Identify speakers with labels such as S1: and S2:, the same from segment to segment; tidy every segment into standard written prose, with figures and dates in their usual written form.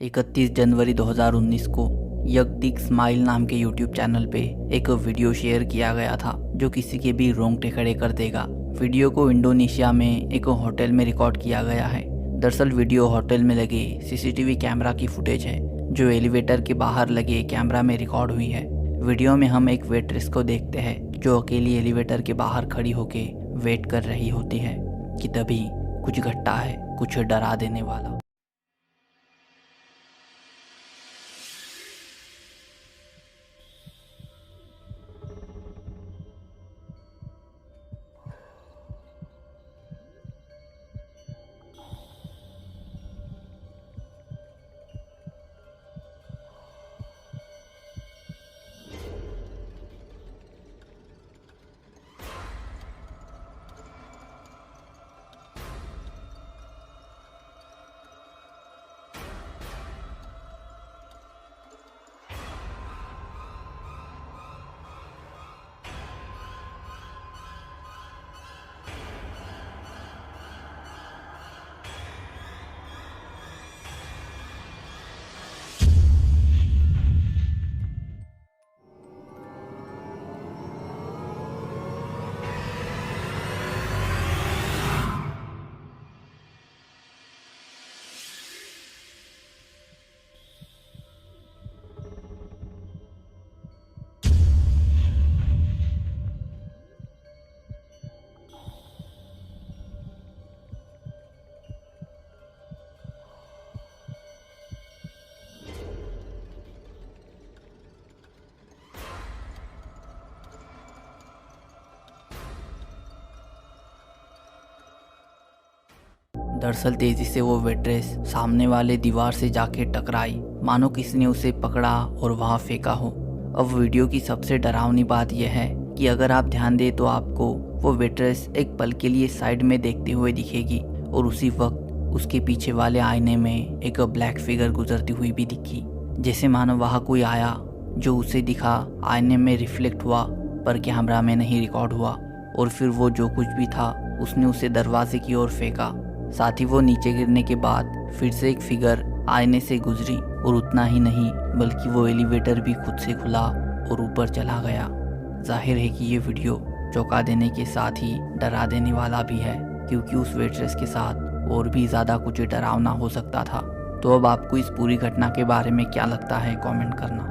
S1: 31 जनवरी 2019 को यकटिक स्माइल नाम के यूट्यूब चैनल पे एक वीडियो शेयर किया गया था जो किसी के भी रोंगटे खड़े कर देगा। वीडियो को इंडोनेशिया में एक होटल में रिकॉर्ड किया गया है। दरअसल वीडियो होटल में लगे सीसीटीवी कैमरा की फुटेज है जो एलिवेटर के बाहर लगे कैमरा में रिकॉर्ड हुई है। वीडियो में हम एक वेट्रेस को देखते हैं जो अकेली एलिवेटर के बाहर खड़ी होके वेट कर रही होती है कि तभी कुछ घटता है, कुछ डरा देने वाला। दरअसल तेजी से वो वेट्रेस सामने वाले दीवार से जाके टकराई, मानो किसी ने उसे पकड़ा और वहां फेंका हो। अब वीडियो की सबसे डरावनी बात यह है कि अगर आप ध्यान दें तो आपको वो वेट्रेस एक पल के लिए साइड में देखते हुए दिखेगी और उसी वक्त उसके पीछे वाले आईने में एक ब्लैक फिगर गुजरती हुई भी दिखी, जैसे मानो वहाँ कोई आया। जो उसे दिखा आईने में रिफ्लेक्ट हुआ पर कैमरा में नहीं रिकॉर्ड हुआ, और फिर वो जो कुछ भी था उसने उसे दरवाजे की ओर फेंका। साथ ही वो नीचे गिरने के बाद फिर से एक फिगर आईने से गुजरी, और उतना ही नहीं बल्कि वो एलिवेटर भी खुद से खुला और ऊपर चला गया। जाहिर है कि ये वीडियो चौंका देने के साथ ही डरा देने वाला भी है, क्योंकि उस वेट्रेस के साथ और भी ज़्यादा कुछ डरावना हो सकता था। तो अब आपको इस पूरी घटना के बारे में क्या लगता है, कमेंट करना।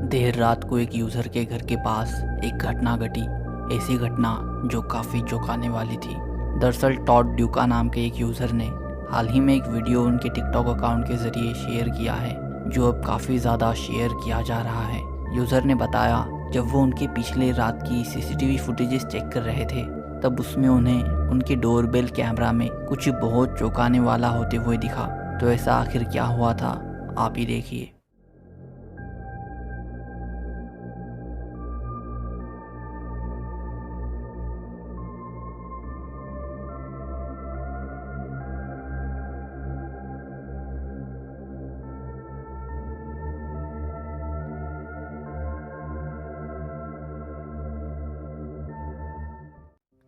S1: देर रात को एक यूज़र के घर के पास एक घटना घटी, ऐसी घटना जो काफ़ी चौंकाने वाली थी। दरअसल टॉड ड्यूका नाम के एक यूज़र ने हाल ही में एक वीडियो उनके टिकटॉक अकाउंट के ज़रिए शेयर किया है जो अब काफ़ी ज़्यादा शेयर किया जा रहा है। यूज़र ने बताया जब वो उनके पिछले रात की सीसीटीवी फुटेजेस चेक कर रहे थे तब उसमें उन्हें उनके डोरबेल कैमरा में कुछ बहुत चौंकाने वाला होते हुए दिखा। तो ऐसा आखिर क्या हुआ था, आप ही देखिए।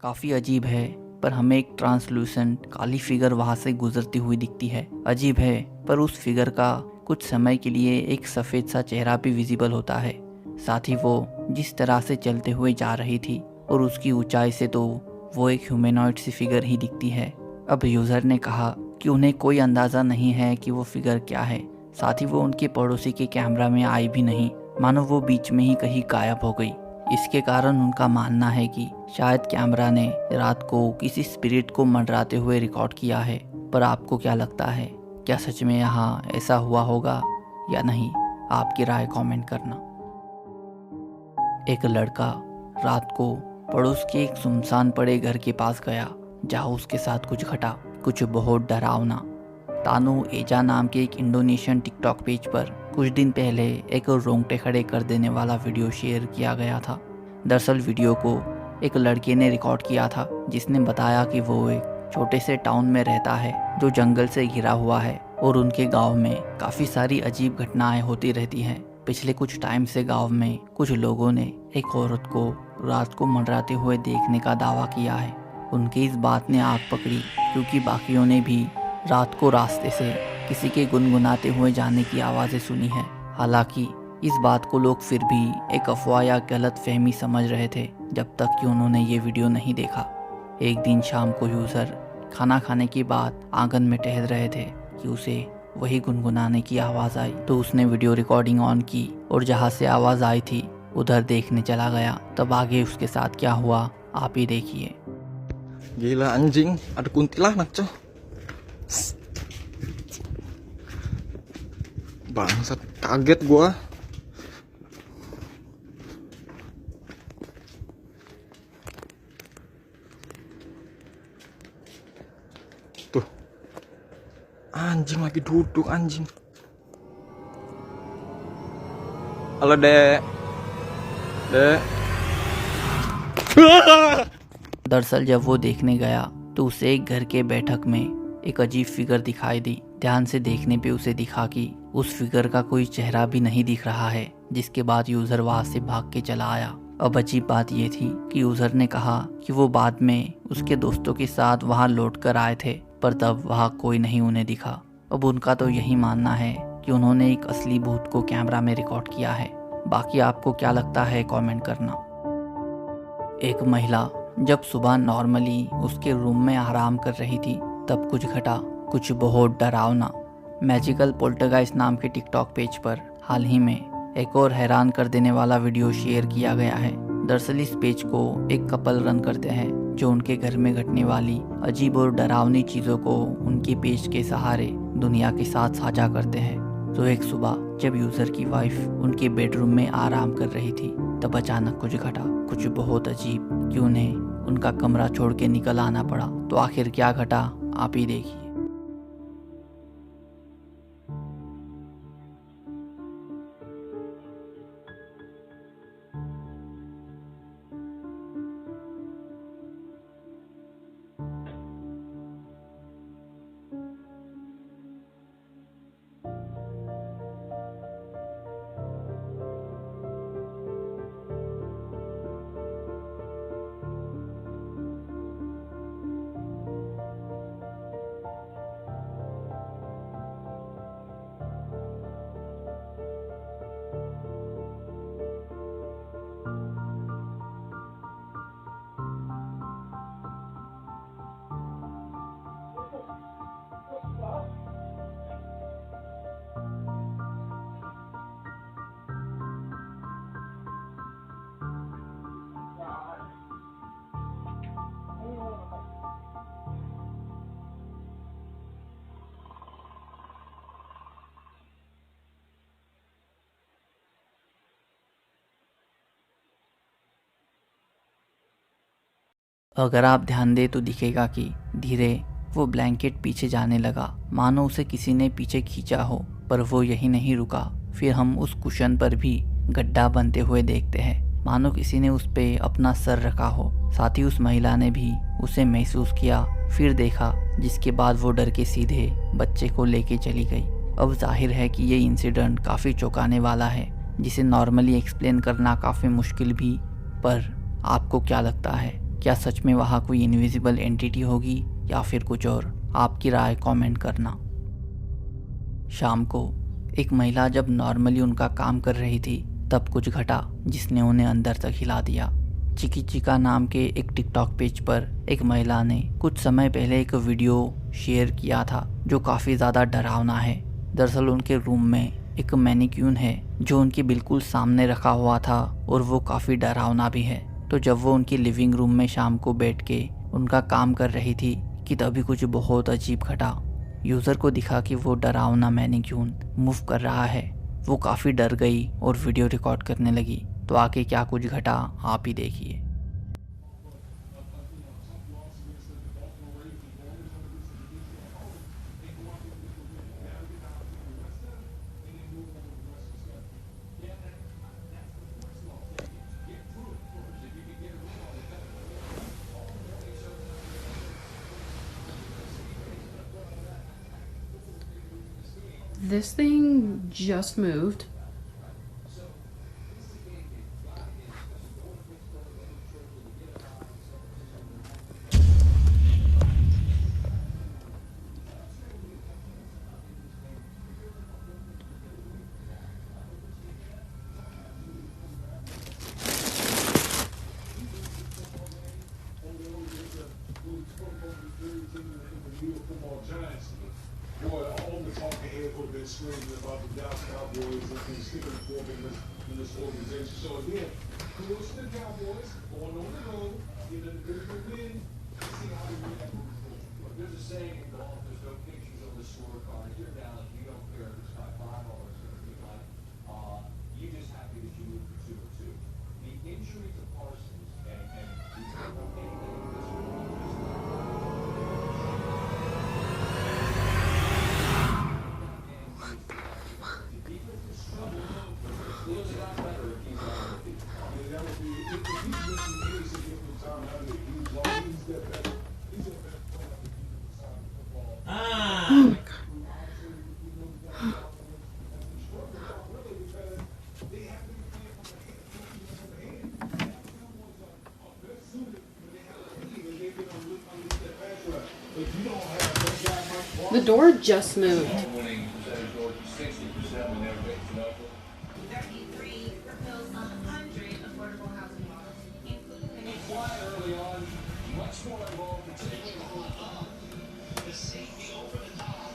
S1: काफ़ी अजीब है, पर हमें एक ट्रांसलूसेंट काली फिगर वहाँ से गुजरती हुई दिखती है। अजीब है, पर उस फिगर का कुछ समय के लिए एक सफ़ेद सा चेहरा भी विजिबल होता है। साथ ही वो जिस तरह से चलते हुए जा रही थी और उसकी ऊंचाई से तो वो एक ह्यूमैनॉइड सी फिगर ही दिखती है। अब यूज़र ने कहा कि उन्हें कोई अंदाज़ा नहीं है कि वो फिगर क्या है। साथ ही वो उनके पड़ोसी के कैमरा में आई भी नहीं, मानो वो बीच में ही कहीं गायब हो गई। इसके कारण उनका मानना है कि शायद कैमरा ने रात को किसी स्पिरिट को मंडराते हुए रिकॉर्ड किया है। पर आपको क्या लगता है, क्या सच में यहाँ ऐसा हुआ होगा या नहीं? आपकी राय कमेंट करना। एक लड़का रात को पड़ोस के एक सुनसान पड़े घर के पास गया जहाँ उसके साथ कुछ घटा, कुछ बहुत डरावना। तानू एजा नाम के एक इंडोनेशियन टिकटॉक पेज पर कुछ दिन पहले एक रोंगटे खड़े कर देने वाला वीडियो शेयर किया गया था। दरअसल वीडियो को एक लड़के ने रिकॉर्ड किया था जिसने बताया कि वो एक छोटे से टाउन में रहता है जो जंगल से घिरा हुआ है और उनके गांव में काफ़ी सारी अजीब घटनाएं होती रहती हैं। पिछले कुछ टाइम से गांव में कुछ लोगों ने एक औरत को रात को मंडराते हुए देखने का दावा किया है। उनकी इस बात ने आग पकड़ी क्योंकि बाकियों ने भी रात को रास्ते से किसी के गुनगुनाते हुए जाने की आवाज़ें सुनी है। हालांकि इस बात को लोग फिर भी एक अफवाह या गलत फहमी समझ रहे थे जब तक कि उन्होंने ये वीडियो नहीं देखा। एक दिन शाम को यूज़र खाना खाने के बाद आंगन में टहल रहे थे कि उसे वही गुनगुनाने की आवाज़ आई। तो उसने वीडियो रिकॉर्डिंग ऑन की और जहाँ से आवाज़ आई थी उधर देखने चला गया। तब आगे उसके साथ क्या हुआ आप ही देखिए।
S2: Gila anjing, ada kuntilanak coy. Bangsat, kaget gua. Tuh. Anjing lagi duduk anjing. Halo, Dek. Dek.
S1: दरअसल जब वो देखने गया तो उसे एक घर के बैठक में एक अजीब फिगर दिखाई दी। ध्यान से देखने पे उसे दिखा कि उस फिगर का कोई चेहरा भी नहीं दिख रहा है, जिसके बाद यूजर वहां से भाग के चला आया। अब अजीब बात ये थी कि यूजर ने कहा कि वो बाद में उसके दोस्तों के साथ वहां लौट कर आए थे, पर तब वहां कोई नहीं उन्हें दिखा। अब उनका तो यही मानना है कि उन्होंने एक असली भूत को कैमरा में रिकॉर्ड किया है। बाकी आपको क्या लगता है कमेंट करना। एक महिला जब सुबह नॉर्मली उसके रूम में आराम कर रही थी तब कुछ घटा, कुछ बहुत डरावना। मैजिकल पोल्टरगाइस्ट नाम के टिकटॉक पेज पर हाल ही में एक और हैरान कर देने वाला वीडियो शेयर किया गया है। दरअसल इस पेज को एक कपल रन करते हैं जो उनके घर में घटने वाली अजीब और डरावनी चीज़ों को उनके पेज के सहारे दुनिया के साथ साझा करते हैं। तो एक सुबह जब यूज़र की वाइफ उनके बेडरूम में आराम कर रही थी तब अचानक कुछ घटा, कुछ बहुत अजीब कि उन्हें उनका कमरा छोड़ के निकल आना पड़ा। तो आखिर क्या घटा आप ही देखिए। अगर आप ध्यान दें तो दिखेगा कि धीरे वो ब्लैंकेट पीछे जाने लगा, मानो उसे किसी ने पीछे खींचा हो। पर वो यही नहीं रुका, फिर हम उस कुशन पर भी गड्ढा बनते हुए देखते हैं, मानो किसी ने उस पे अपना सर रखा हो। साथ ही उस महिला ने भी उसे महसूस किया, फिर देखा, जिसके बाद वो डर के सीधे बच्चे को लेके चली गई। अब जाहिर है कि ये इंसिडेंट काफ़ी चौंकाने वाला है, जिसे नॉर्मली एक्सप्लेन करना काफ़ी मुश्किल भी। पर आपको क्या लगता है, क्या सच में वहाँ कोई इनविजिबल एंटिटी होगी या फिर कुछ और? आपकी राय कमेंट करना। शाम को एक महिला जब नॉर्मली उनका काम कर रही थी तब कुछ घटा जिसने उन्हें अंदर तक हिला दिया। चिकी चिका नाम के एक टिकटॉक पेज पर एक महिला ने कुछ समय पहले एक वीडियो शेयर किया था जो काफ़ी ज़्यादा डरावना है। दरअसल उनके रूम में एक मैनिक्यून है जो उनके बिल्कुल सामने रखा हुआ था और वो काफ़ी डरावना भी है। तो जब वो उनकी लिविंग रूम में शाम को बैठ के उनका काम कर रही थी कि तभी कुछ बहुत अजीब घटा। यूज़र को दिखा कि वो डरावना मैनिक्यून मूव कर रहा है। वो काफ़ी डर गई और वीडियो रिकॉर्ड करने लगी। तो आगे क्या कुछ घटा आप ही देखिए।
S3: This thing just moved.
S4: Boy, all the talking heads would have been screaming about the Dallas Cowboys and sticking the fork in this organization. So again, kudos to the Cowboys going on the road, getting a good win. See how they react.
S5: There's a saying in golf, there's no pictures on the scorecard. If you're down, you don't care if it's by 5 or it's going to be like, you're just happy that you moved for 2 or 2. The injury to Parsons and we don't know anything of this the defense is struggling. Steel's got better if he's on the field.
S4: That would be, if he's missing any significant time out of it, he's their best. He's their best player.
S3: Oh my god. The door just moved.
S5: Winning percentage goes to 60% when they're mixing up.
S6: 33 proposed 100 affordable housing models, including
S5: Quiet early on, much more involved, particularly the safety over the top.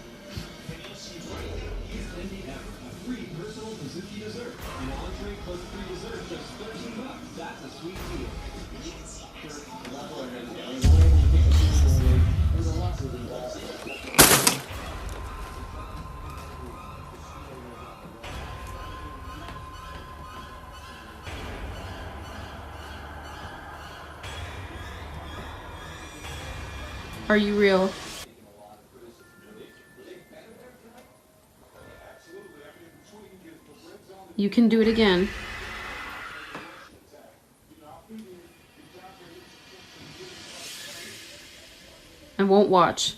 S5: And you'll see right now, here's Cindy Ever, a free personal Suzuki dessert. An entree plus free dessert, just $13. That's a sweet deal. There's a lot of them.
S3: Are you real? You can do it again. I won't watch.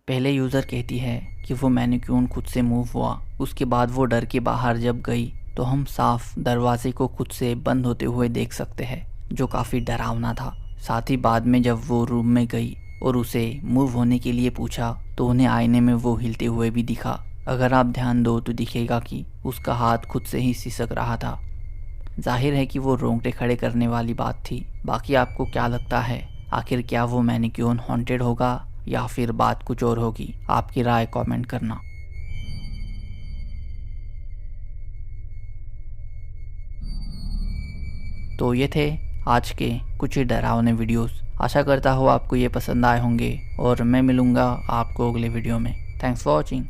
S1: पहले user कहती है कि वो मैनिक्यून खुद से move हुआ, उसके बाद वो डर के बाहर जब गई तो हम साफ दरवाजे को खुद से बंद होते हुए देख सकते हैं, जो काफ़ी डरावना था। साथ ही बाद में जब वो रूम में गई और उसे मूव होने के लिए पूछा तो उन्हें आईने में वो हिलते हुए भी दिखा। अगर आप ध्यान दो तो दिखेगा कि उसका हाथ खुद से ही सिसक रहा था। जाहिर है कि वो रोंगटे खड़े करने वाली बात थी। बाकी आपको क्या लगता है, आखिर क्या वो मैनिक्यून हॉन्टेड होगा या फिर बात कुछ और होगी? आपकी राय कमेंट करना। तो ये थे आज के कुछ ही डरावने वीडियोस। आशा करता हूँ आपको ये पसंद आए होंगे और मैं मिलूँगा आपको अगले वीडियो में। Thanks for watching.